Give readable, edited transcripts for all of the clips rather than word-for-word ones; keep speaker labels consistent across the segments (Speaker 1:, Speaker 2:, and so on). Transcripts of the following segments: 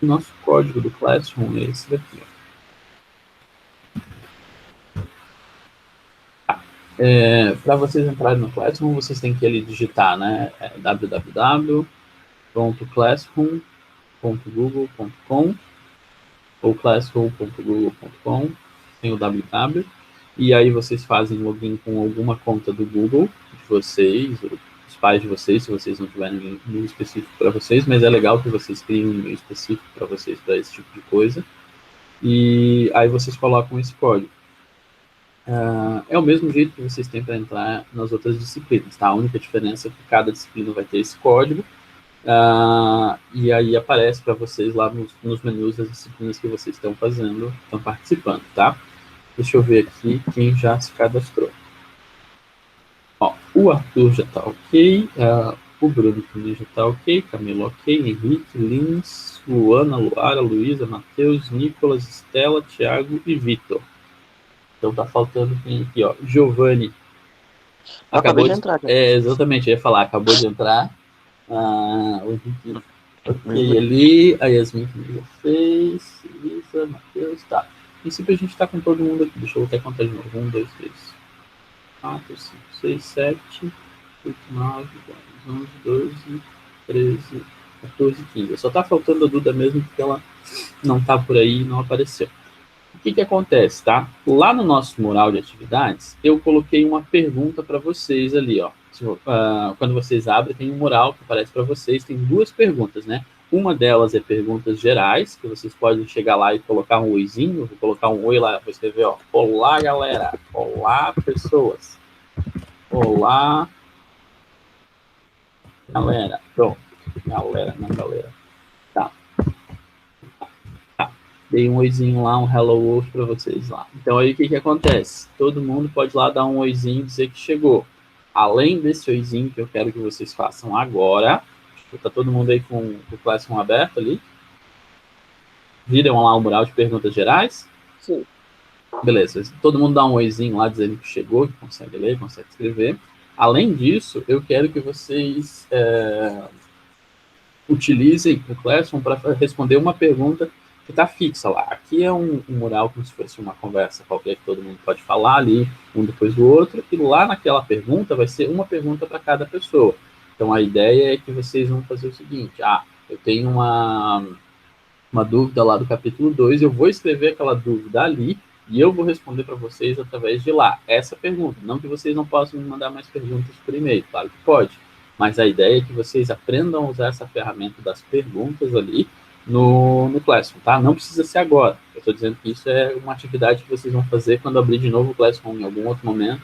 Speaker 1: nosso código do Classroom é esse daqui, ó. Para vocês entrarem no Classroom, vocês têm que ali digitar, né, www.classroom.google.com ou classroom.google.com, tem o www, e aí vocês fazem login com alguma conta do Google de vocês, ou os pais de vocês, se vocês não tiverem um e-mail específico para vocês, mas é legal que vocês criem um e-mail específico para vocês, para esse tipo de coisa, e aí vocês colocam esse código. É o mesmo jeito que vocês têm para entrar nas outras disciplinas, tá? A única diferença é que cada disciplina vai ter esse código, e aí aparece para vocês lá nos menus das disciplinas que vocês estão fazendo, estão participando, tá? Deixa eu ver aqui quem já se cadastrou. Ó, o Arthur já está ok, o Bruno também já está ok, Camilo ok, Henrique, Lins, Luana, Luara, Luísa, Matheus, Nicolas, Estela, Thiago e Vitor. Então tá faltando quem aqui, ó? Giovanni.
Speaker 2: Acabei de entrar.
Speaker 1: Exatamente, eu ia falar, acabou de entrar. O Henrique, ok, ali, a Yasmin também já fez, Lisa, Matheus, tá. No princípio a gente tá com todo mundo aqui, deixa eu até contar de novo, 1, 2, 3, 4, 5, 6, 7, 8, 9, 10, 11, 12, 13, 14, 15. Só tá faltando a Duda mesmo, porque ela não tá por aí e não apareceu. O que acontece, tá? Lá no nosso mural de atividades, eu coloquei uma pergunta para vocês ali, ó. Quando vocês abrem, tem um mural que aparece para vocês, tem 2 perguntas, né? Uma delas é perguntas gerais, que vocês podem chegar lá e colocar um oizinho, vou colocar um oi lá, vou escrever, ó, olá, galera, olá, pessoas, olá, galera, pronto, galera, não galera, tá. Dei um oizinho lá, um hello world para vocês lá. Então aí o que acontece? Todo mundo pode lá dar um oizinho e dizer que chegou. Além desse oizinho que eu quero que vocês façam agora, tá todo mundo aí com o Classroom aberto ali? Viram lá o mural de perguntas gerais?
Speaker 2: Sim.
Speaker 1: Beleza, todo mundo dá um oizinho lá dizendo que chegou, que consegue ler, consegue escrever. Além disso, eu quero que vocês utilizem o Classroom para responder uma pergunta que está fixa lá. Aqui é um mural como se fosse uma conversa qualquer que todo mundo pode falar ali, um depois do outro, e lá naquela pergunta vai ser uma pergunta para cada pessoa. Então a ideia é que vocês vão fazer o seguinte, eu tenho uma dúvida lá do capítulo 2, eu vou escrever aquela dúvida ali, e eu vou responder para vocês através de lá, essa pergunta. Não que vocês não possam me mandar mais perguntas por e-mail, claro que pode, mas a ideia é que vocês aprendam a usar essa ferramenta das perguntas ali no Classroom, tá? Não precisa ser agora. Eu estou dizendo que isso é uma atividade que vocês vão fazer quando abrir de novo o Classroom em algum outro momento.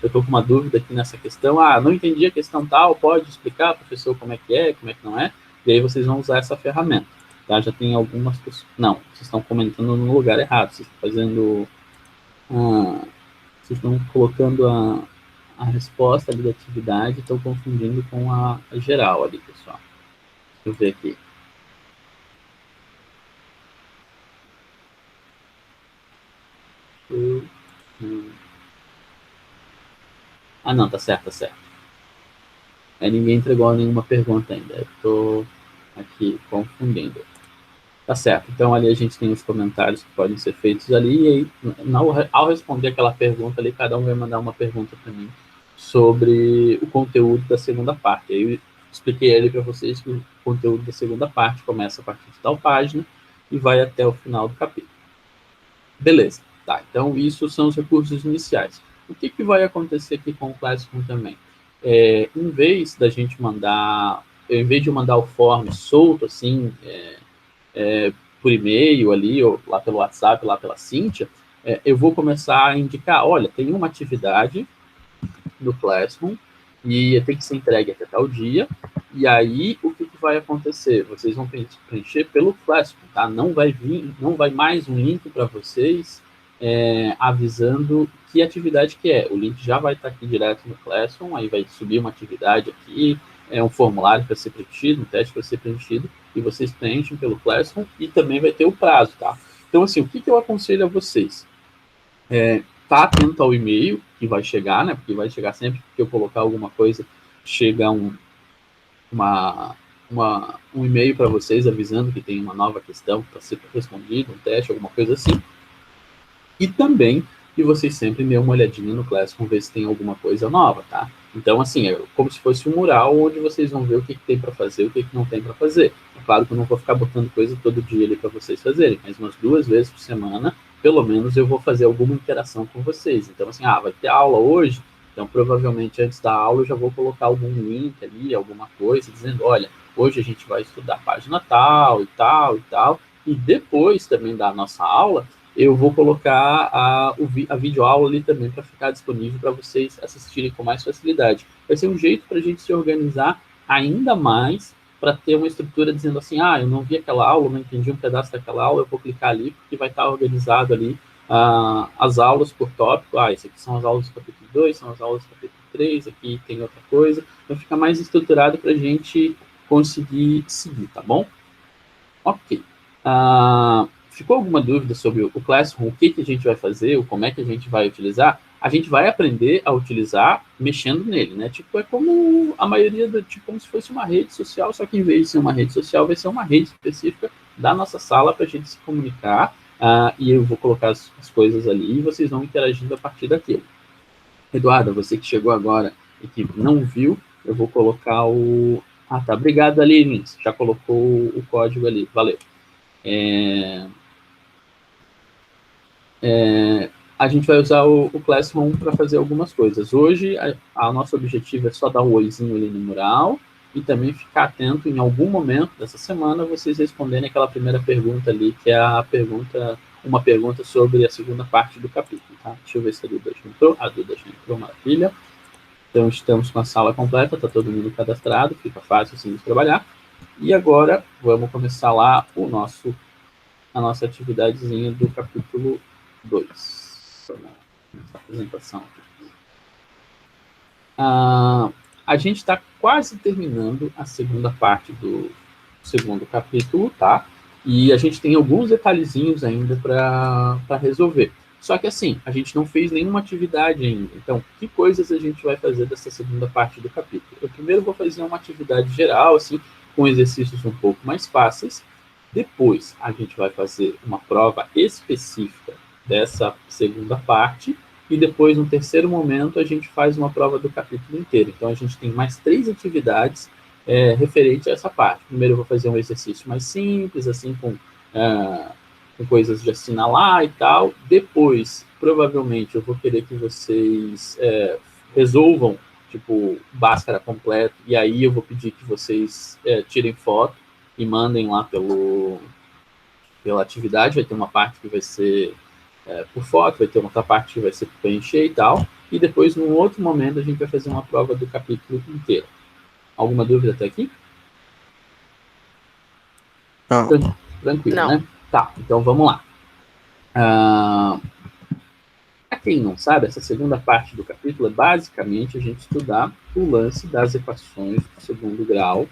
Speaker 1: Eu estou com uma dúvida aqui nessa questão. Não entendi a questão tal, pode explicar, professor, como é que não é? E aí vocês vão usar essa ferramenta, tá? Já tem algumas pessoas... Não, vocês estão comentando no lugar errado. Vocês estão fazendo... vocês estão colocando a resposta ali da atividade, estão confundindo com a geral ali, pessoal. Deixa eu ver aqui. Não, tá certo, tá certo. Ninguém entregou nenhuma pergunta ainda. Eu tô aqui confundindo. Tá certo. Então ali a gente tem os comentários que podem ser feitos ali, e aí, ao responder aquela pergunta ali, cada um vai mandar uma pergunta para mim sobre o conteúdo da segunda parte. Aí eu expliquei ali para vocês que o conteúdo da segunda parte começa a partir de tal página e vai até o final do capítulo. Beleza. Tá, então isso são os recursos iniciais. O que vai acontecer aqui com o Classroom também? Em vez de mandar o form solto, assim, por e-mail ali, ou lá pelo WhatsApp, lá pela Cíntia, eu vou começar a indicar, olha, tem uma atividade do Classroom e tem que ser entregue até tal dia, e aí o que vai acontecer? Vocês vão preencher pelo Classroom, tá? Não vai mais um link para vocês avisando que atividade que é. O link já vai estar aqui direto no Classroom, aí vai subir uma atividade aqui, um formulário para ser preenchido, um teste para ser preenchido, e vocês preenchem pelo Classroom e também vai ter o prazo, tá? Então, assim, o que eu aconselho a vocês? Tá atento ao e-mail que vai chegar, né? Porque vai chegar sempre que eu colocar alguma coisa, chega um e-mail para vocês avisando que tem uma nova questão para ser respondida, um teste, alguma coisa assim. E também que vocês sempre dêem uma olhadinha no Classroom, ver se tem alguma coisa nova, tá? Então, assim, é como se fosse um mural onde vocês vão ver o que tem para fazer, o que não tem para fazer. É claro que eu não vou ficar botando coisa todo dia ali para vocês fazerem, mas umas 2 vezes por semana, pelo menos eu vou fazer alguma interação com vocês. Então, assim, vai ter aula hoje, então provavelmente antes da aula eu já vou colocar algum link ali, alguma coisa, dizendo, olha, hoje a gente vai estudar a página tal e tal e tal, e depois também da nossa aula, eu vou colocar a videoaula ali também para ficar disponível para vocês assistirem com mais facilidade. Vai ser um jeito para a gente se organizar ainda mais para ter uma estrutura dizendo assim, eu não vi aquela aula, não entendi um pedaço daquela aula, eu vou clicar ali porque vai estar organizado ali as aulas por tópico. Isso aqui são as aulas do capítulo 2, são as aulas do capítulo 3, aqui tem outra coisa. Então fica mais estruturado para a gente conseguir seguir, tá bom? Ok. Ficou alguma dúvida sobre o Classroom, o que a gente vai fazer, como é que a gente vai utilizar? A gente vai aprender a utilizar mexendo nele, né? Tipo, é como a maioria tipo, como se fosse uma rede social, só que em vez de ser uma rede social, vai ser uma rede específica da nossa sala para a gente se comunicar, e eu vou colocar as coisas ali e vocês vão interagindo a partir daquilo. Eduardo, você que chegou agora e que não viu, eu vou colocar o... tá, obrigado, Aline, já colocou o código ali, valeu. A gente vai usar o Classroom para fazer algumas coisas. Hoje, a nosso objetivo é só dar um oizinho ali no mural e também ficar atento em algum momento dessa semana vocês responderem aquela primeira pergunta ali, que é uma pergunta sobre a segunda parte do capítulo, tá? Deixa eu ver se a Duda já entrou. A Duda já entrou, maravilha. Então, estamos com a sala completa, está todo mundo cadastrado, fica fácil assim de trabalhar. E agora, vamos começar lá a nossa atividadezinha do capítulo 2. Apresentação. A gente está quase terminando a segunda parte do segundo capítulo, tá? E a gente tem alguns detalhezinhos ainda para resolver. Só que assim, a gente não fez nenhuma atividade ainda. Então, que coisas a gente vai fazer dessa segunda parte do capítulo? Eu primeiro vou fazer uma atividade geral, assim, com exercícios um pouco mais fáceis. Depois, a gente vai fazer uma prova específica dessa segunda parte, e depois, no terceiro momento, a gente faz uma prova do capítulo inteiro. Então, a gente tem mais 3 atividades referentes a essa parte. Primeiro, eu vou fazer um exercício mais simples, assim, com coisas de assinalar e tal. Depois, provavelmente, eu vou querer que vocês resolvam, tipo, Bhaskara completo, e aí eu vou pedir que vocês tirem foto e mandem lá pela atividade. Vai ter uma parte que vai ser por foto, vai ter outra parte que vai ser por preencher e tal, e depois, num outro momento, a gente vai fazer uma prova do capítulo inteiro. Alguma dúvida até aqui?
Speaker 2: Não.
Speaker 1: Tranquilo, não. Né? Tá, então vamos lá. Para quem não sabe, essa segunda parte do capítulo é basicamente a gente estudar o lance das equações do segundo grau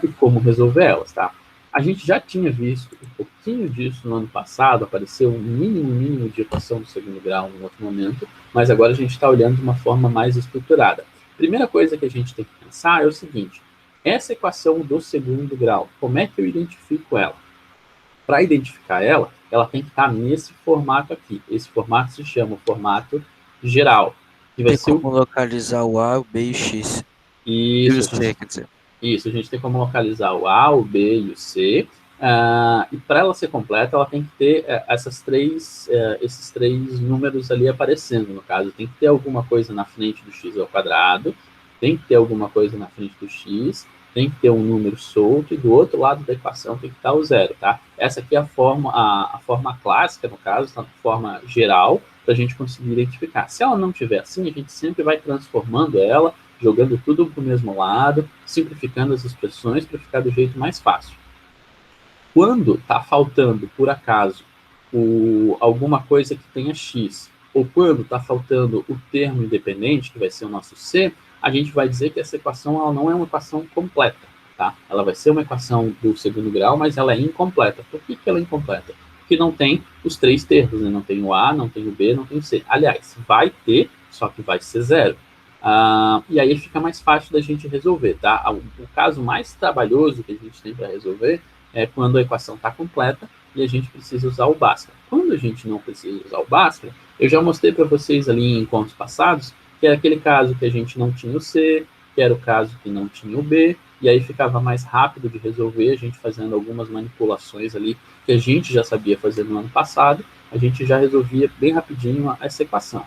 Speaker 1: e como resolver elas, tá? A gente já tinha visto um pouquinho disso no ano passado, apareceu um mínimo de equação do segundo grau em outro momento, mas agora a gente está olhando de uma forma mais estruturada. Primeira coisa que a gente tem que pensar é o seguinte: essa equação do segundo grau, como é que eu identifico ela? Para identificar ela tem que estar nesse formato aqui. Esse formato se chama formato geral.
Speaker 2: Que vai tem como localizar o A, o B e o X.
Speaker 1: Isso, e o C, quer dizer. Isso, a gente tem como localizar o A, o B e o C. E para ela ser completa, ela tem que ter esses três números ali aparecendo. No caso, tem que ter alguma coisa na frente do x ao quadrado, tem que ter alguma coisa na frente do x, tem que ter um número solto, e do outro lado da equação tem que estar o zero, tá? Essa aqui é a forma clássica, no caso, a forma geral, para a gente conseguir identificar. Se ela não tiver assim, a gente sempre vai transformando ela, jogando tudo para o mesmo lado, simplificando as expressões para ficar do jeito mais fácil. Quando está faltando, por acaso, alguma coisa que tenha x, ou quando está faltando o termo independente, que vai ser o nosso c, a gente vai dizer que essa equação ela não é uma equação completa, tá? Ela vai ser uma equação do segundo grau, mas ela é incompleta. Por que ela é incompleta? Porque não tem os 3 termos, né? Não tem o A, não tem o B, não tem o C. Aliás, vai ter, só que vai ser zero. E aí fica mais fácil da gente resolver, tá? O caso mais trabalhoso que a gente tem para resolver é quando a equação está completa e a gente precisa usar o Bhaskara. Quando a gente não precisa usar o Bhaskara, eu já mostrei para vocês ali em encontros passados que era aquele caso que a gente não tinha o C, que era o caso que não tinha o B, e aí ficava mais rápido de resolver, a gente fazendo algumas manipulações ali que a gente já sabia fazer no ano passado, a gente já resolvia bem rapidinho essa equação.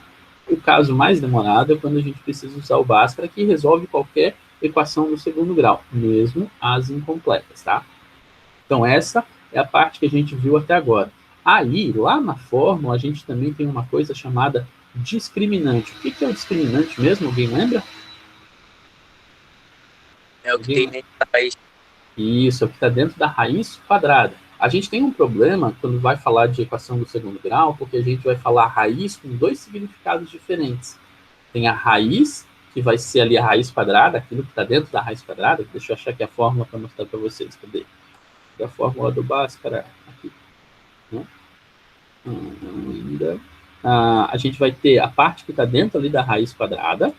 Speaker 1: O caso mais demorado é quando a gente precisa usar o Bhaskara, que resolve qualquer equação do segundo grau, mesmo as incompletas, tá? Então, essa é a parte que a gente viu até agora. Aí, lá na fórmula, a gente também tem uma coisa chamada discriminante. O que é o discriminante mesmo? Alguém lembra?
Speaker 2: É o que tem dentro da raiz.
Speaker 1: Isso, é o que está dentro da raiz quadrada. A gente tem um problema quando vai falar de equação do segundo grau, porque a gente vai falar raiz com dois significados diferentes. Tem a raiz, que vai ser ali a raiz quadrada, aquilo que está dentro da raiz quadrada. Deixa eu achar aqui a fórmula para mostrar para vocês. Cadê? É a fórmula do Bhaskara. Aqui. Né? Ainda. A gente vai ter a parte que está dentro ali da raiz quadrada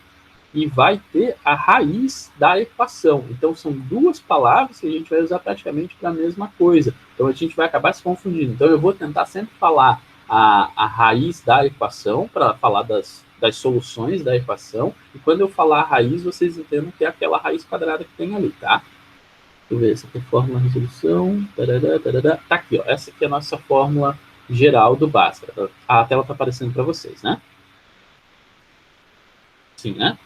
Speaker 1: e vai ter a raiz da equação. Então, são duas palavras que a gente vai usar praticamente para a mesma coisa. Então, a gente vai acabar se confundindo. Então, eu vou tentar sempre falar a raiz da equação, para falar das soluções da equação. E quando eu falar a raiz, vocês entendam que é aquela raiz quadrada que tem ali, tá? Deixa eu ver, essa aqui é a fórmula resolução. Tarará, tarará. Tá aqui, ó. Essa aqui é a nossa fórmula geral do Bhaskara. A tela está aparecendo para vocês, né? Sim, né?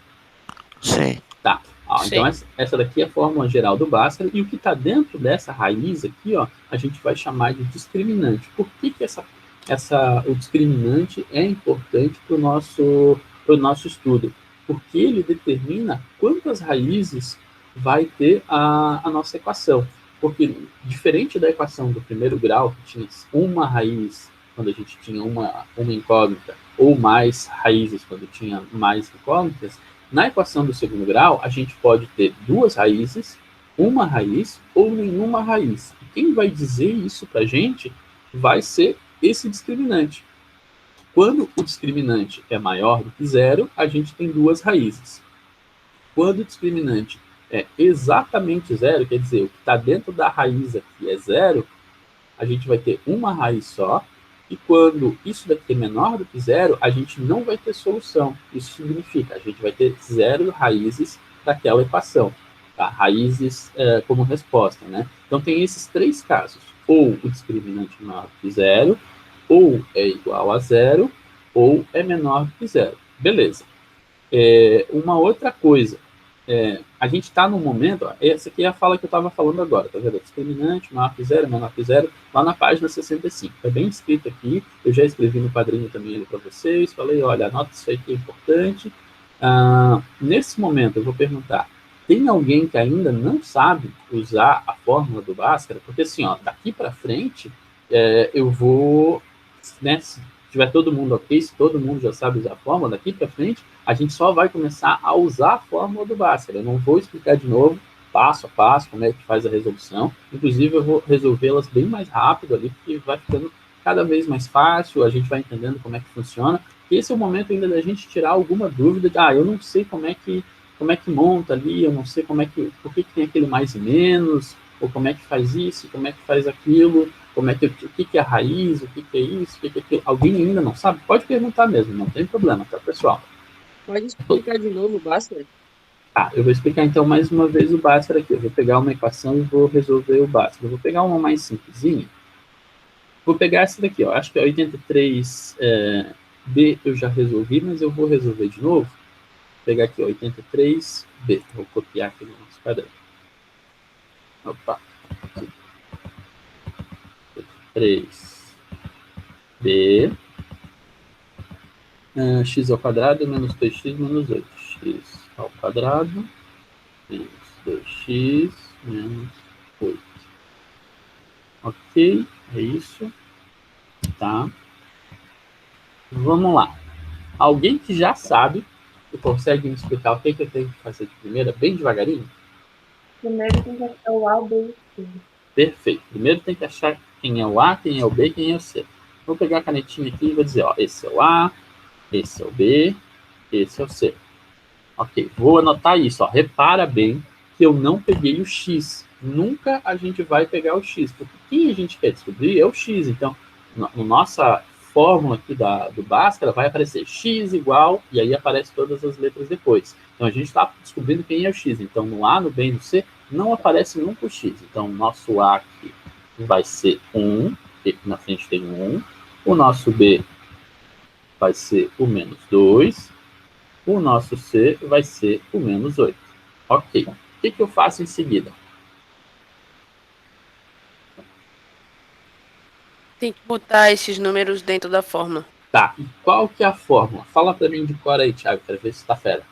Speaker 2: Sim.
Speaker 1: Tá. Ó, então, essa daqui é a fórmula geral do Bhaskara. E o que está dentro dessa raiz aqui, ó, a gente vai chamar de discriminante. Por que o discriminante é importante para o nosso estudo? Porque ele determina quantas raízes vai ter a nossa equação. Porque, diferente da equação do primeiro grau, que tinha uma raiz quando a gente tinha uma incógnita, ou mais raízes quando tinha mais incógnitas, na equação do segundo grau, a gente pode ter duas raízes, uma raiz ou nenhuma raiz. E quem vai dizer isso para a gente vai ser esse discriminante. Quando o discriminante é maior do que zero, a gente tem duas raízes. Quando o discriminante é exatamente zero, quer dizer, o que está dentro da raiz aqui é zero, a gente vai ter uma raiz só. E quando isso daqui é menor do que zero, a gente não vai ter solução. Isso significa, a gente vai ter zero raízes daquela equação. Tá? Raízes como resposta, né? Então, tem esses três casos. Ou o discriminante é menor do que zero, ou é igual a zero, ou é menor do que zero. Beleza. Uma outra coisa. A gente está no momento, ó, essa aqui é a fala que eu estava falando agora, tá vendo? Discriminante, menor que zero, menor que zero, lá na página 65. É bem escrito aqui, eu já escrevi no quadrinho também ali para vocês, falei, olha, anota isso aí que é importante. Nesse momento, eu vou perguntar, tem alguém que ainda não sabe usar a fórmula do Bhaskara? Porque assim, ó, daqui para frente, eu vou, né, se tiver todo mundo ok, se todo mundo já sabe usar a fórmula, daqui para frente, a gente só vai começar a usar a fórmula do Bhaskara. Eu não vou explicar de novo, passo a passo, como é que faz a resolução. Inclusive, eu vou resolvê-las bem mais rápido ali, porque vai ficando cada vez mais fácil, a gente vai entendendo como é que funciona. Esse é o momento ainda da gente tirar alguma dúvida de, eu não sei como é que monta ali, eu não sei por que tem aquele mais e menos, ou como é que faz isso, como é que faz aquilo, o que é a raiz, o que é isso, o que é aquilo. Alguém ainda não sabe? Pode perguntar mesmo, não tem problema, tá, pessoal?
Speaker 3: Pode explicar de novo o Bhaskara?
Speaker 1: Eu vou explicar então mais uma vez o Bhaskara aqui. Eu vou pegar uma equação e vou resolver o Bhaskara. Eu vou pegar uma mais simplesinha. Vou pegar essa daqui, ó. Acho que é 83B eu já resolvi, mas eu vou resolver de novo. Vou pegar aqui, ó, 83B. Vou copiar aqui no nosso padrão. Opa. 3B. X ao quadrado menos 2x menos 8. X ao quadrado menos 2x menos 8. Ok, é isso. Tá. Vamos lá. Alguém que já sabe e consegue me explicar o que eu tenho que fazer de primeira, bem devagarinho?
Speaker 3: Primeiro tem que achar o A, o B e o C.
Speaker 1: Perfeito. Primeiro tem que achar quem é o A, quem é o B, quem é o C. Vou pegar a canetinha aqui e vou dizer, ó, esse é o A, esse é o B, esse é o C. Ok, vou anotar isso. Ó. Repara bem que eu não peguei o x. Nunca a gente vai pegar o x, porque o que a gente quer descobrir é o x. Então, na nossa fórmula aqui do Bhaskara vai aparecer x igual, e aí aparece todas as letras depois. Então, a gente está descobrindo quem é o x. Então, no A, no B e no C, não aparece nunca o x. Então, o nosso A aqui vai ser 1, porque na frente tem 1. O nosso B vai ser o menos 2. O nosso C vai ser o menos 8. Ok. O que eu faço em seguida?
Speaker 4: Tem que botar esses números dentro da fórmula.
Speaker 1: Tá. E qual que é a fórmula? Fala para mim de cor aí, Thiago. Quero ver se tá fera.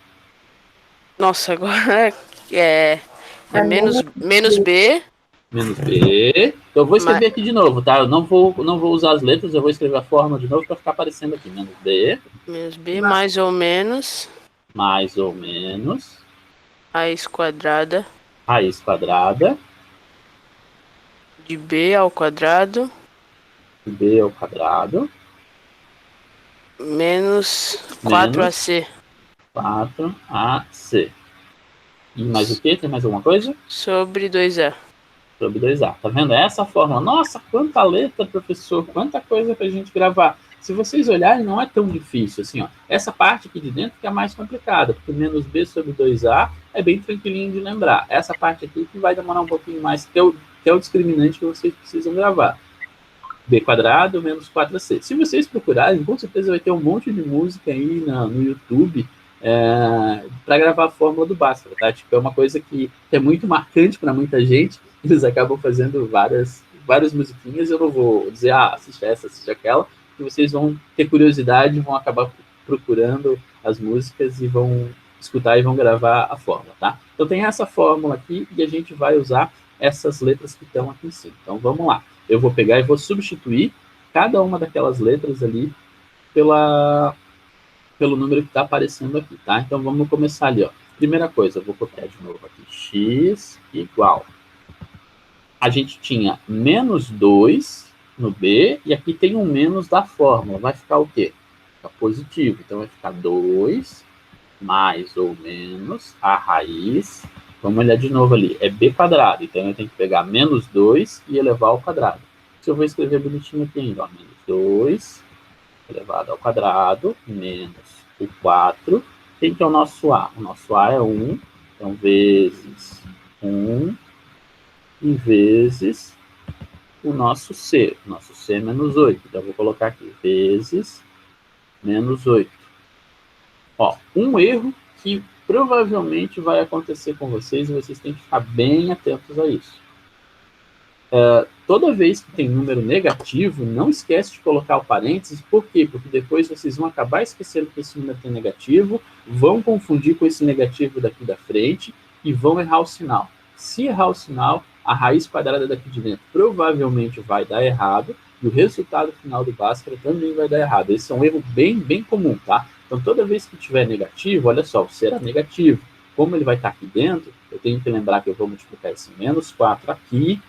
Speaker 4: Nossa, agora é menos B.
Speaker 1: Menos B. Eu vou escrever
Speaker 4: mais,
Speaker 1: aqui de novo, tá? Eu não vou usar as letras, eu vou escrever a fórmula de novo para ficar aparecendo aqui. Menos B.
Speaker 4: menos B mais ou menos
Speaker 1: Mais ou menos.
Speaker 4: raiz quadrada
Speaker 1: Raiz quadrada.
Speaker 4: de B ao quadrado
Speaker 1: B ao quadrado.
Speaker 4: menos 4AC.
Speaker 1: 4AC. E mais o quê? Tem mais alguma coisa?
Speaker 4: Sobre 2A.
Speaker 1: Sobre 2A. Tá vendo? Essa fórmula. Nossa, quanta letra, professor. Quanta coisa pra gente gravar. Se vocês olharem, não é tão difícil. Assim, ó. Essa parte aqui de dentro que é mais complicada, porque menos B sobre 2A é bem tranquilinho de lembrar. Essa parte aqui que vai demorar um pouquinho mais, que é o discriminante que vocês precisam gravar. B quadrado menos 4AC. Se vocês procurarem, com certeza vai ter um monte de música aí no YouTube para gravar a fórmula do Bhaskara, tá? Tipo, é uma coisa que é muito marcante para muita gente. Eles acabam fazendo várias musiquinhas. Eu não vou dizer, assiste essa, assiste aquela, que vocês vão ter curiosidade, vão acabar procurando as músicas e vão escutar e vão gravar a fórmula, tá? Então tem essa fórmula aqui e a gente vai usar essas letras que estão aqui em cima. Então vamos lá. Eu vou pegar e vou substituir cada uma daquelas letras ali pelo número que está aparecendo aqui, tá? Então vamos começar ali, ó. Primeira coisa, eu vou copiar de novo aqui, x igual. A gente tinha menos 2 no B, e aqui tem um menos da fórmula. Vai ficar o quê? Fica positivo. Então vai ficar 2 mais ou menos a raiz. Vamos olhar de novo ali. É B quadrado. Então eu tenho que pegar menos 2 e elevar ao quadrado. Isso eu vou escrever bonitinho aqui ainda. Ó. Menos 2 elevado ao quadrado menos o 4. Quem que é o nosso A? O nosso A é 1. Então, vezes 1 e vezes o nosso C. O nosso C é menos 8. Então, eu vou colocar aqui. Vezes menos 8. Ó, um erro que provavelmente vai acontecer com vocês e vocês têm que ficar bem atentos a isso. Toda vez que tem número negativo, não esquece de colocar o parênteses. Por quê? Porque depois vocês vão acabar esquecendo que esse número tem negativo, vão confundir com esse negativo daqui da frente e vão errar o sinal. Se errar o sinal, a raiz quadrada daqui de dentro provavelmente vai dar errado e o resultado final do Bhaskara também vai dar errado. Esse é um erro bem, bem comum, tá? Então, toda vez que tiver negativo, olha só, o será negativo. Como ele vai estar aqui dentro, eu tenho que lembrar que eu vou multiplicar esse menos 4 aqui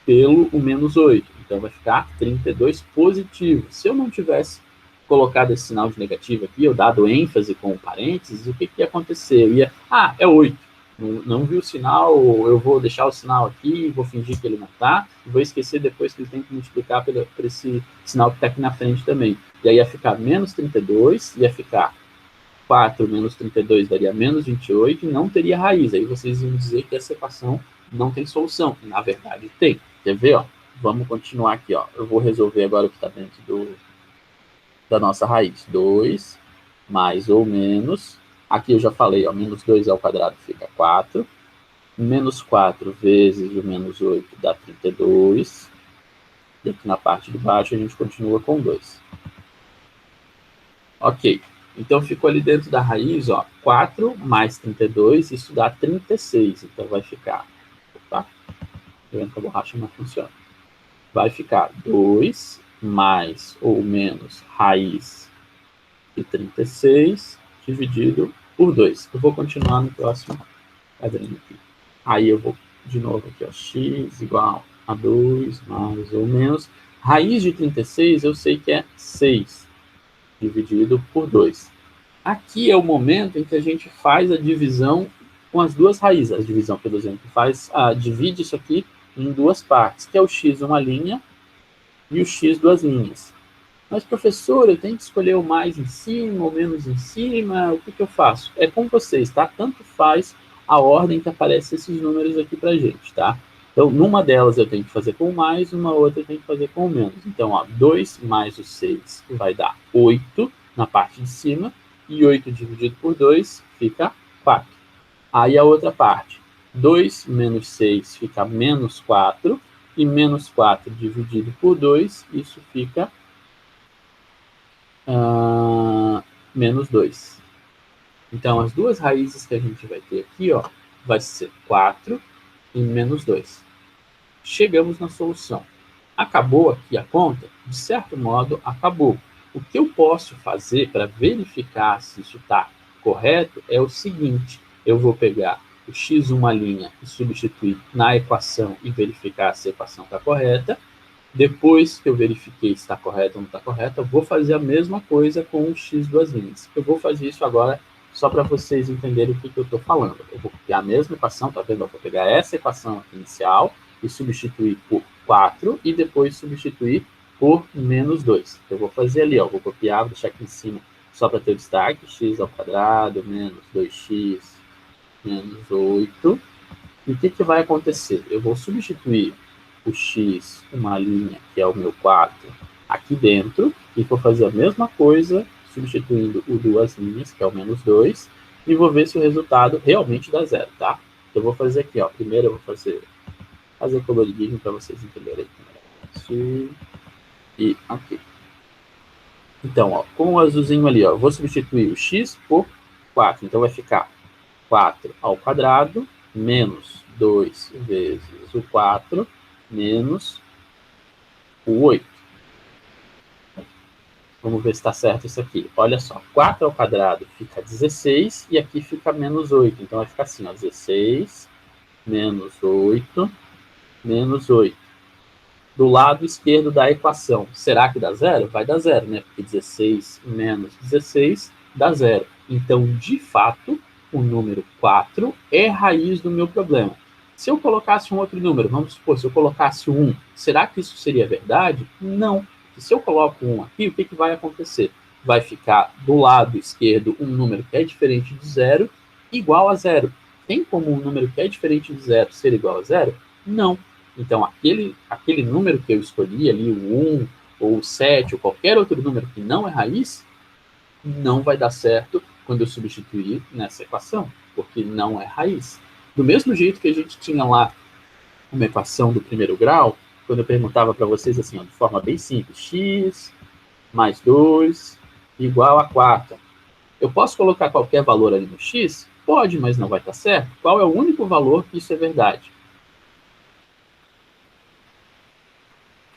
Speaker 1: pelo o menos 8. Então, vai ficar 32 positivo. Se eu não tivesse colocado esse sinal de negativo aqui, eu dado ênfase com o parênteses, o que ia acontecer? Eu ia, é 8. Não vi o sinal, eu vou deixar o sinal aqui, vou fingir que ele não está, e vou esquecer depois que ele tem que multiplicar por esse sinal que está aqui na frente também. E aí ia ficar menos 32, ia ficar 4 menos 32 daria menos 28 e não teria raiz. Aí vocês iam dizer que essa equação não tem solução. E, na verdade, tem. Quer ver? Ó? Vamos continuar aqui. Ó. Eu vou resolver agora o que está dentro da nossa raiz. 2 mais ou menos. Aqui eu já falei, ó, menos 2 ao quadrado fica 4. Menos 4 vezes o menos 8 dá 32. E aqui na parte de baixo a gente continua com 2. Ok. Então ficou ali dentro da raiz, ó, 4 mais 32, isso dá 36. Então vai ficar. Opa, tô vendo que a borracha não funciona. Vai ficar 2 mais ou menos raiz de 36 dividido por 2. Eu vou continuar no próximo quadrinho aqui. Aí eu vou de novo aqui, ó, x igual a 2 mais ou menos. Raiz de 36 eu sei que é 6 dividido por 2. Aqui é o momento em que a gente faz a divisão com as duas raízes. A divisão, por exemplo, divide isso aqui em duas partes, que é o x uma linha e o x duas linhas. Mas, professor, eu tenho que escolher o mais em cima ou menos em cima, o que eu faço? É com vocês, tá? Tanto faz a ordem que aparece esses números aqui pra gente, tá? Então, numa delas eu tenho que fazer com o mais, numa outra eu tenho que fazer com o menos. Então, ó, 2 mais o 6 vai dar 8 na parte de cima, e 8 dividido por 2 fica 4. Aí a outra parte, 2 menos 6 fica menos 4, e menos 4 dividido por 2, isso fica menos 2. Então, as duas raízes que a gente vai ter aqui, ó, vai ser 4 e menos 2. Chegamos na solução. Acabou aqui a conta? De certo modo, acabou. O que eu posso fazer para verificar se isso está correto é o seguinte: eu vou pegar o x uma linha e substituir na equação e verificar se a equação está correta. Depois que eu verifiquei se está correto ou não está correto, eu vou fazer a mesma coisa com o x duas linhas. Eu vou fazer isso agora só para vocês entenderem o que eu estou falando. Eu vou copiar a mesma equação, tá vendo? Eu vou pegar essa equação aqui inicial e substituir por 4 e depois substituir por menos 2. Eu vou fazer ali, ó, vou copiar, vou deixar aqui em cima só para ter o destaque, x ao quadrado menos 2x menos 8. E o que vai acontecer? Eu vou substituir o x, uma linha, que é o meu 4, aqui dentro, e vou fazer a mesma coisa, substituindo o duas linhas, que é o menos 2, e vou ver se o resultado realmente dá zero, tá? Eu vou fazer aqui, ó, primeiro eu vou fazer coloridinho para vocês entenderem. E aqui. Então, ó, com o azulzinho ali, ó, eu vou substituir o x por 4, então vai ficar 4 ao quadrado menos 2 vezes o 4 menos o 8. Vamos ver se está certo isso aqui. Olha só, 4 ao quadrado fica 16 e aqui fica menos 8. Então vai ficar assim, ó, 16 menos 8 menos 8. Do lado esquerdo da equação, será que dá zero? Vai dar zero, né? Porque 16 menos 16 dá zero. Então, de fato, o número 4 é raiz do meu problema. Se eu colocasse um outro número, vamos supor, se eu colocasse 1, será que isso seria verdade? Não. Se eu coloco 1 aqui, o que vai acontecer? Vai ficar do lado esquerdo um número que é diferente de zero, igual a zero. Tem como um número que é diferente de zero ser igual a zero? Não. Então, aquele número que eu escolhi ali, o 1, ou o 7, ou qualquer outro número que não é raiz, não vai dar certo quando eu substituir nessa equação, porque não é raiz. Do mesmo jeito que a gente tinha lá uma equação do primeiro grau, quando eu perguntava para vocês assim, ó, de forma bem simples, x mais 2 igual a 4. Eu posso colocar qualquer valor ali no x? Pode, mas não vai estar certo. Qual é o único valor que isso é verdade?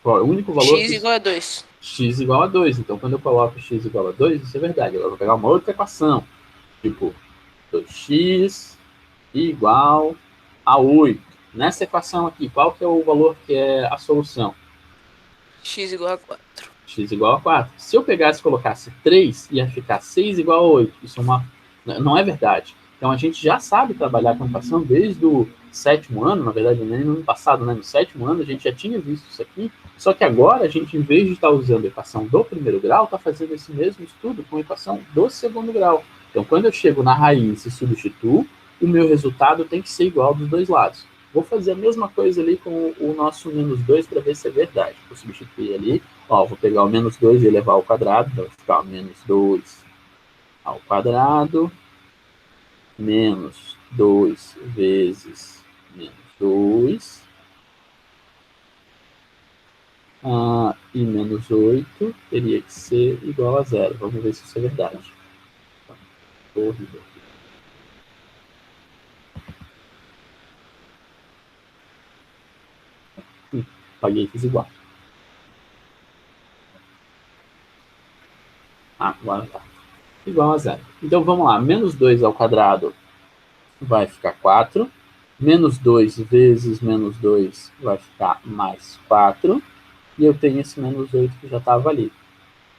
Speaker 1: Qual é o único valor?
Speaker 4: X igual a 2.
Speaker 1: X igual a 2. Então, quando eu coloco x igual a 2, isso é verdade. Agora eu vou pegar uma outra equação, tipo 2x igual a 8. Nessa equação aqui, qual que é o valor que é a solução?
Speaker 4: X igual a 4.
Speaker 1: X igual a 4. Se eu pegasse e colocasse 3, ia ficar 6 igual a 8. Isso não é verdade. Então, a gente já sabe trabalhar com equação desde o sétimo ano, na verdade, nem no ano passado, né? No sétimo ano, a gente já tinha visto isso aqui, só que agora a gente, em vez de estar usando a equação do primeiro grau, está fazendo esse mesmo estudo com a equação do segundo grau. Então, quando eu chego na raiz e substituo, o meu resultado tem que ser igual dos dois lados. Vou fazer a mesma coisa ali com o nosso menos 2 para ver se é verdade. Vou substituir ali, ó, vou pegar o menos 2 e elevar ao quadrado, então vai ficar menos 2 ao quadrado, menos 2 vezes menos 2, e menos 8 teria que ser igual a zero. Vamos ver se isso é verdade. Horrível. Paguei e fiz igual. Agora tá. Igual a zero. Então, vamos lá. Menos 2 ao quadrado vai ficar 4. Menos 2 vezes menos 2 vai ficar mais 4. E eu tenho esse menos 8 que já estava ali.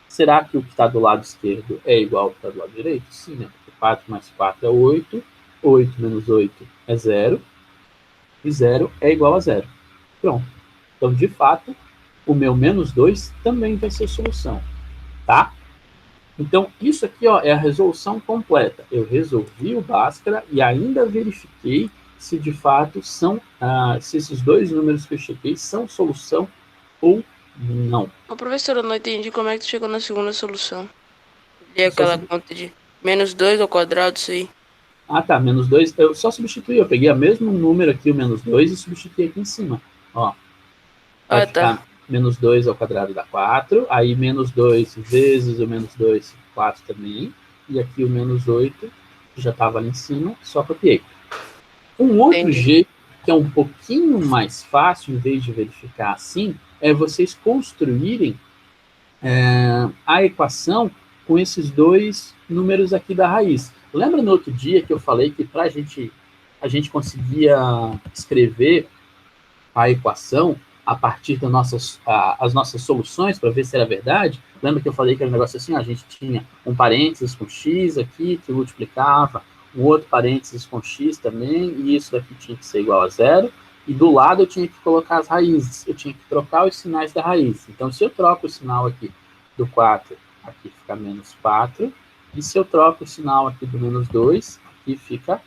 Speaker 1: Será que o que está do lado esquerdo é igual ao que está do lado direito? Sim, né? Porque 4 mais 4 é 8, 8 menos 8 é 0, e 0 é igual a 0. Pronto. Então, de fato, o meu menos 2 também vai ser solução, tá? Então, isso aqui ó, é a resolução completa. Eu resolvi o Bhaskara e ainda verifiquei se de fato são, se esses dois números que eu chequei são solução ou não.
Speaker 4: Ô, professor, eu não entendi como é que tu chegou na segunda solução. E
Speaker 1: Só
Speaker 4: aquela
Speaker 1: sub-
Speaker 4: conta de -2 ao quadrado, isso aí.
Speaker 1: Ah, tá, menos 2. Eu só substituí, eu peguei o mesmo número aqui, o menos 2, e substituí aqui em cima. Ó, vai
Speaker 4: Ah,
Speaker 1: ficar
Speaker 4: tá.
Speaker 1: menos 2 ao quadrado dá 4, aí menos 2 vezes o menos 2, 4 também, e aqui o menos 8, que já estava ali em cima, só copiei. Um outro
Speaker 4: Entendi.
Speaker 1: jeito, que é um pouquinho mais fácil, em vez de verificar assim, é vocês construírem a equação com esses dois números aqui da raiz. Lembra no outro dia que eu falei que para a gente conseguia escrever a equação a partir das as nossas soluções para ver se era verdade? Lembra que eu falei que era um negócio assim, a gente tinha um parênteses com x aqui que multiplicava, um outro parênteses com x também, e isso daqui tinha que ser igual a zero, e do lado eu tinha que colocar as raízes, eu tinha que trocar os sinais da raiz. Então, se eu troco o sinal aqui do 4, aqui fica menos 4, e se eu troco o sinal aqui do menos 2, aqui fica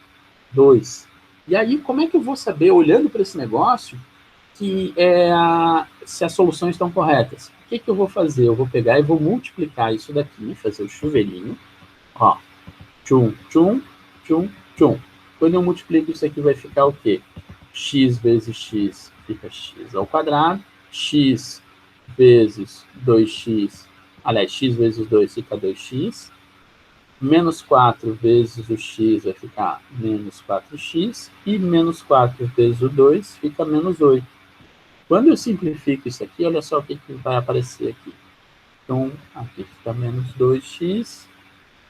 Speaker 1: 2. E aí, como é que eu vou saber, olhando para esse negócio, que se as soluções estão corretas? O que, que eu vou fazer? Eu vou pegar e vou multiplicar isso daqui, fazer o chuveirinho, ó, tchum, tchum, tchum, tchum. Quando eu multiplico isso aqui, vai ficar o quê? X vezes x fica x ao quadrado, x vezes 2x, aliás, x vezes 2 fica 2x, menos 4 vezes o x vai ficar menos 4x, e menos 4 vezes o 2 fica menos 8. Quando eu simplifico isso aqui, olha só o que, que vai aparecer aqui. Então, aqui fica menos 2x,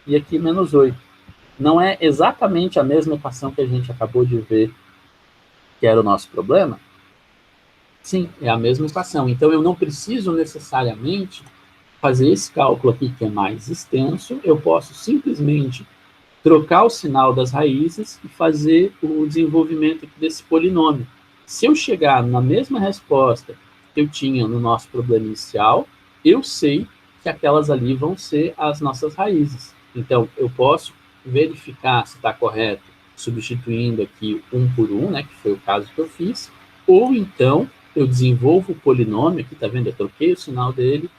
Speaker 1: e aqui menos 8. Não é exatamente a mesma equação que a gente acabou de ver, que era o nosso problema? Sim, é a mesma equação. Então, eu não preciso necessariamente fazer esse cálculo aqui, que é mais extenso. Eu posso simplesmente trocar o sinal das raízes e fazer o desenvolvimento desse polinômio. Se eu chegar na mesma resposta que eu tinha no nosso problema inicial, eu sei que aquelas ali vão ser as nossas raízes. Então, eu posso verificar se está correto substituindo aqui um por um, né, que foi o caso que eu fiz, ou então eu desenvolvo o polinômio, aqui está vendo, eu troquei o sinal dele,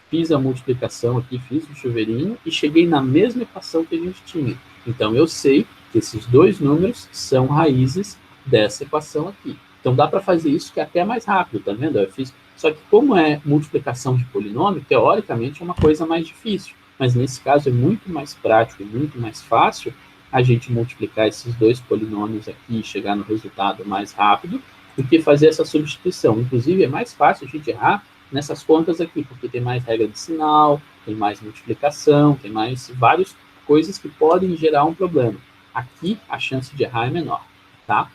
Speaker 1: fiz a multiplicação aqui, fiz o chuveirinho e cheguei na mesma equação que a gente tinha. Então, eu sei que esses dois números são raízes dessa equação aqui. Então, dá para fazer isso que é até mais rápido, tá vendo? Eu fiz. Só que como é multiplicação de polinômio, teoricamente é uma coisa mais difícil. Mas nesse caso é muito mais prático e muito mais fácil a gente multiplicar esses dois polinômios aqui e chegar no resultado mais rápido do que fazer essa substituição. Inclusive, é mais fácil a gente errar nessas contas aqui, porque tem mais regra de sinal, tem mais multiplicação, tem mais várias coisas que podem gerar um problema. Aqui, a chance de errar é menor, tá?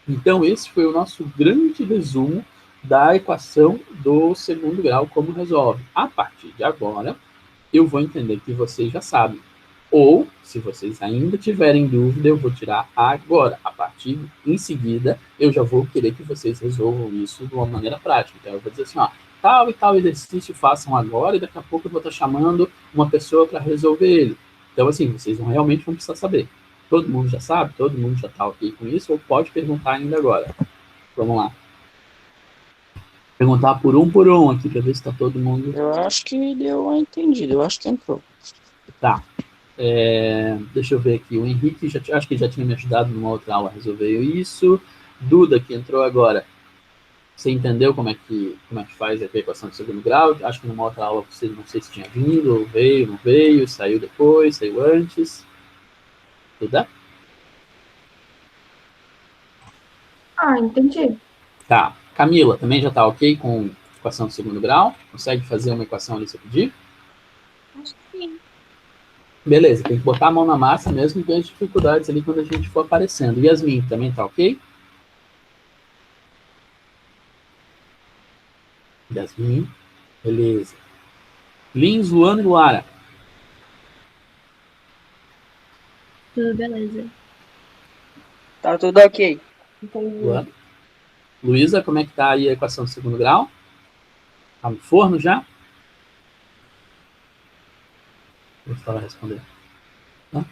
Speaker 1: Então, esse foi o nosso grande resumo da equação do segundo grau, como resolve. A partir de agora, eu vou entender que vocês já sabem. Ou, se vocês ainda tiverem dúvida, eu vou tirar agora. A partir, em seguida, eu já vou querer que vocês resolvam isso de uma maneira prática. Então, eu vou dizer assim, ó, tal e tal exercício façam agora, e daqui a pouco eu vou estar chamando uma pessoa para resolver ele. Então, assim, vocês realmente vão precisar saber. Todo mundo já sabe? Todo mundo já está ok com isso? Ou pode perguntar ainda agora? Vamos lá. Perguntar por um aqui, para ver se está todo mundo...
Speaker 2: Eu acho que deu a entendida, eu acho que entrou.
Speaker 1: Tá. Deixa eu ver aqui, o Henrique, acho que já tinha me ajudado numa outra aula a resolver isso. Duda, que entrou agora, você entendeu como é que faz a equação de segundo grau? Acho que numa outra aula você não sei se tinha vindo, ou veio, não veio, saiu depois, saiu antes. Duda?
Speaker 3: Ah, entendi.
Speaker 1: Tá. Camila, também já está ok com equação de segundo grau? Consegue fazer uma equação ali se eu pedir?
Speaker 3: Acho que sim.
Speaker 1: Beleza, tem que botar a mão na massa mesmo e ter as dificuldades ali quando a gente for aparecendo. Yasmin, também tá ok? Yasmin. Beleza. Lins, Luana e Luara.
Speaker 3: Tudo beleza.
Speaker 2: Tá tudo ok.
Speaker 1: Luana. Luísa, como é que tá aí a equação do segundo grau? Tá no forno já? Vou ver se ela vai responder. Tá?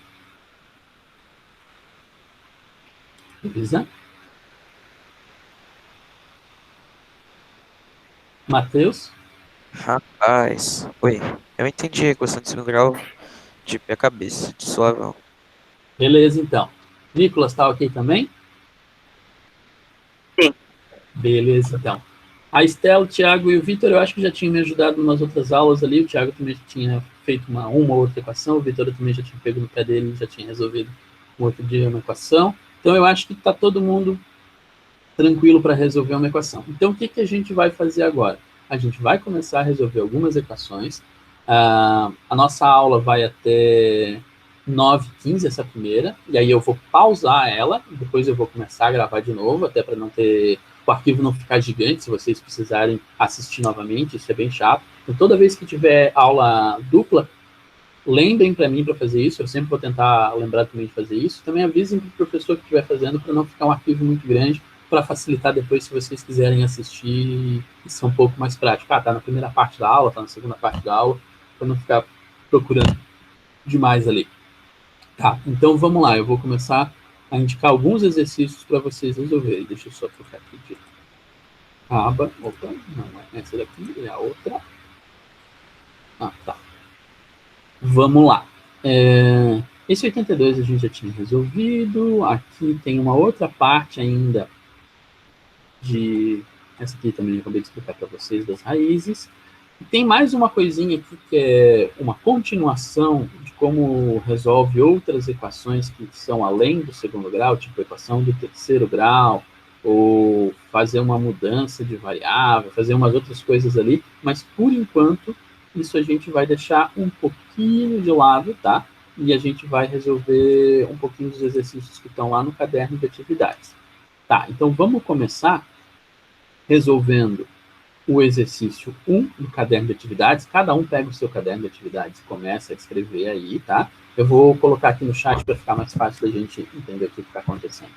Speaker 1: Luísa. Matheus.
Speaker 5: Rapaz, oi. Eu entendi a equação de segundo grau de pé cabeça, de suavão.
Speaker 1: Beleza, então. Nicolas, tá ok também?
Speaker 2: Sim.
Speaker 1: Beleza, então. A Estela, o Thiago e o Vitor, eu acho que já tinham me ajudado em umas outras aulas ali. O Thiago também já tinha feito uma ou outra equação. O Vitor também já tinha pego no pé dele e já tinha resolvido um outro dia uma equação. Então, eu acho que está todo mundo tranquilo para resolver uma equação. Então, o que a gente vai fazer agora? A gente vai começar a resolver algumas equações. A nossa aula vai até 9h15, essa primeira, e aí eu vou pausar ela, depois eu vou começar a gravar de novo, até para não ter o arquivo não ficar gigante, se vocês precisarem assistir novamente, isso é bem chato. Então, toda vez que tiver aula dupla, lembrem para mim para fazer isso, eu sempre vou tentar lembrar também de fazer isso. Também avisem para o professor que estiver fazendo, para não ficar um arquivo muito grande, para facilitar depois, se vocês quiserem assistir, isso é um pouco mais prático. Tá na primeira parte da aula, tá na segunda parte da aula, para não ficar procurando demais ali. Tá, então vamos lá, eu vou começar a indicar alguns exercícios para vocês resolverem. Deixa eu só trocar aqui de aba. Opa, não é essa daqui, é a outra. Ah, tá. Vamos lá. Esse 82 a gente já tinha resolvido. Aqui tem uma outra parte ainda de... Essa aqui também eu acabei de explicar para vocês, das raízes. E tem mais uma coisinha aqui que é uma continuação de como resolve outras equações que são além do segundo grau, tipo a equação do terceiro grau, ou fazer uma mudança de variável, fazer umas outras coisas ali, mas por enquanto isso a gente vai deixar um pouquinho de lado, tá? E a gente vai resolver um pouquinho dos exercícios que estão lá no caderno de atividades. Tá, então vamos começar resolvendo o exercício 1 do caderno de atividades. Cada um pega o seu caderno de atividades e começa a escrever aí, tá? Eu vou colocar aqui no chat para ficar mais fácil da gente entender o que está acontecendo.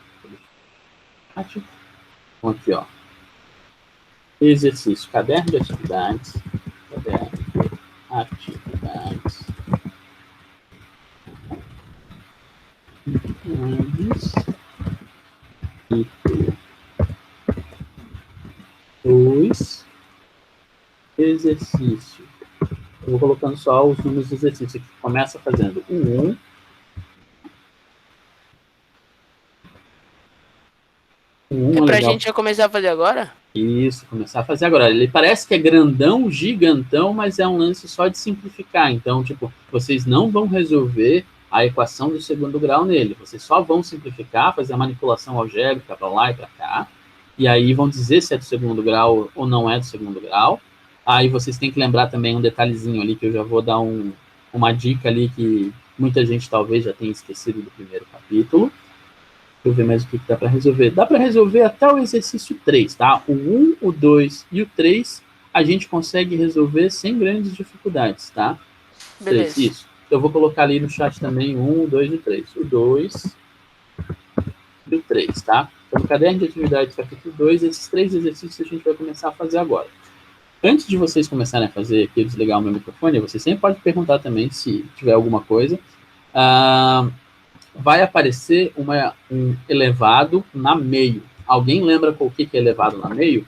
Speaker 1: Então, aqui, ó. Exercício, caderno de atividades. Caderno de atividades. Dois. Exercício. Eu vou colocando só os números do exercício aqui. Começa fazendo o 1.
Speaker 4: É pra gente já começar a fazer agora?
Speaker 1: Isso, começar a fazer agora. Ele parece que é grandão, gigantão, mas é um lance só de simplificar. Então, tipo, vocês não vão resolver a equação do segundo grau nele. Vocês só vão simplificar, fazer a manipulação algébrica para lá e para cá. E aí vão dizer se é do segundo grau ou não é do segundo grau. Aí vocês têm que lembrar também um detalhezinho ali, que eu já vou dar uma dica ali que muita gente talvez já tenha esquecido do primeiro capítulo. Deixa eu ver mais o que dá para resolver. Dá para resolver até o exercício 3, tá? O 1, o 2 e o 3 a gente consegue resolver sem grandes dificuldades, tá?
Speaker 4: Beleza.
Speaker 1: 3, isso. Eu vou colocar ali no chat também o 1, o 2 e o 3. O 2 e o 3, tá? Então, no caderno de atividades capítulo 2, esses 3 exercícios a gente vai começar a fazer agora. Antes de vocês começarem a fazer aqui, desligar o meu microfone, você sempre pode perguntar também se tiver alguma coisa. Vai aparecer um elevado na meio. Alguém lembra o que é elevado na meio?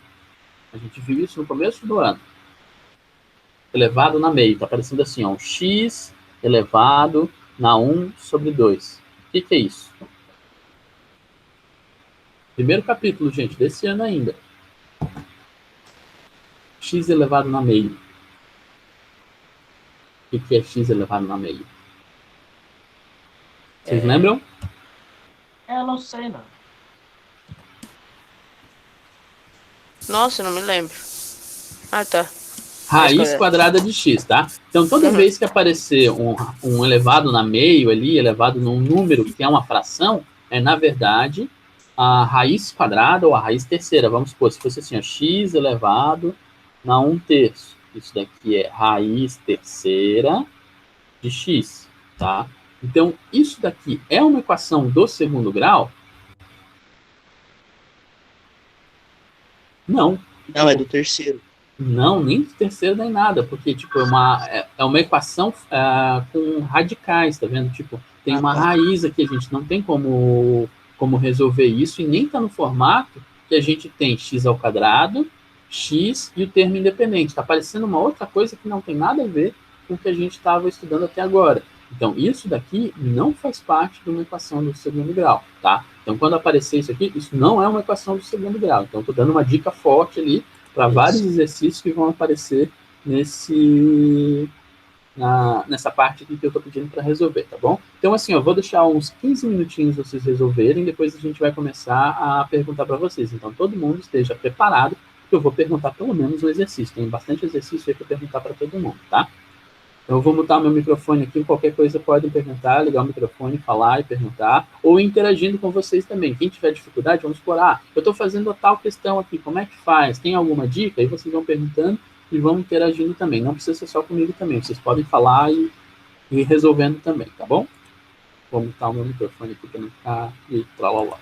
Speaker 1: A gente viu isso no começo do ano. Elevado na meio. Está aparecendo assim, ó, um x elevado na 1 sobre 2. O que é isso? Primeiro capítulo, gente, desse ano ainda. X elevado na meio. O que é x elevado na meio? Vocês lembram?
Speaker 2: Eu não sei, não.
Speaker 4: Nossa, não me lembro. Ah, tá.
Speaker 1: Raiz quadrada de x, tá? Então, toda vez que aparecer um elevado na meio ali, elevado num número que é uma fração, é, na verdade, a raiz quadrada ou a raiz terceira. Vamos supor, se fosse assim, ó, x elevado na 1/3. Isso daqui é raiz terceira de x, tá? Então, isso daqui é uma equação do segundo grau? Não.
Speaker 2: Não, é do terceiro.
Speaker 1: Não, nem do terceiro nem nada, porque tipo, é uma equação com radicais, tá vendo? Tipo, tem uma raiz aqui, a gente não tem como resolver isso, e nem está no formato que a gente tem x ao quadrado, x e o termo independente. Está parecendo uma outra coisa que não tem nada a ver com o que a gente estava estudando até agora. Então, isso daqui não faz parte de uma equação do segundo grau, tá? Então, quando aparecer isso aqui, isso não é uma equação do segundo grau. Então, estou dando uma dica forte ali para vários exercícios que vão aparecer nessa parte aqui que eu estou pedindo para resolver, tá bom? Então, assim, eu vou deixar uns 15 minutinhos vocês resolverem, depois a gente vai começar a perguntar para vocês. Então, todo mundo esteja preparado, porque eu vou perguntar pelo menos um exercício. Tem bastante exercício aí para perguntar para todo mundo, tá? Então, eu vou mutar meu microfone aqui, qualquer coisa podem perguntar, ligar o microfone, falar e perguntar, ou interagindo com vocês também. Quem tiver dificuldade, vamos explorar. Eu estou fazendo a tal questão aqui, como é que faz? Tem alguma dica? Aí vocês vão perguntando e vão interagindo também. Não precisa ser só comigo também, vocês podem falar e ir resolvendo também, tá bom? Vou mutar o meu microfone aqui para não ficar e tralalá.